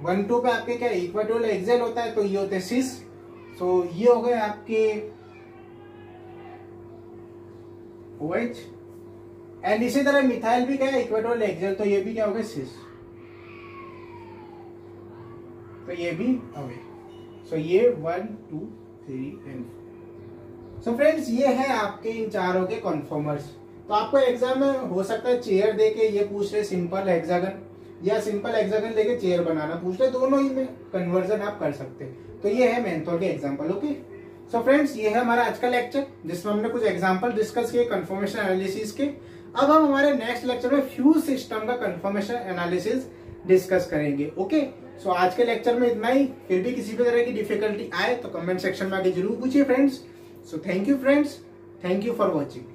1 2 पे आपके क्या इक्वाटोरियल एक्सियल होता है, तो ये होते हैं सिस, सो ये हो गए आपके OH। एंड इसी तरह मिथाइल भी क्या है इक्वाटोरियल एक्सियल, तो ये भी क्या हो गए सिस, तो ये भी अवे, सो ये 1 2 3 एंड 4। सो फ्रेंड्स ये है आपके इन चारों के कॉन्फर्मर्स। तो आपको एग्जाम में हो सकता है चेयर देके ये पूछ रहे सिंपल हेक्सागन, या सिंपल हेक्सागन लेके चेयर बनाना पूछ रहे, दोनों ही में कन्वर्जन आप कर सकते हैं। तो ये है मेंथॉल के एग्जांपल, ओके। सो फ्रेंड्स ये है हमारा आज का लेक्चर जिसमें हमने कुछ एग्जांपल डिस्कस किए कन्फर्मेशन एनालिसिस के। अब हम हमारे नेक्स्ट लेक्चर में फ्यूज सिस्टम का कन्फर्मेशन एनालिसिस डिस्कस करेंगे, ओके। सो आज के लेक्चर में इतना ही, फिर भी किसी भी तरह की डिफिकल्टी आए तो कमेंट सेक्शन में आके जरूर पूछिए friends. So thank you friends, thank you for watching.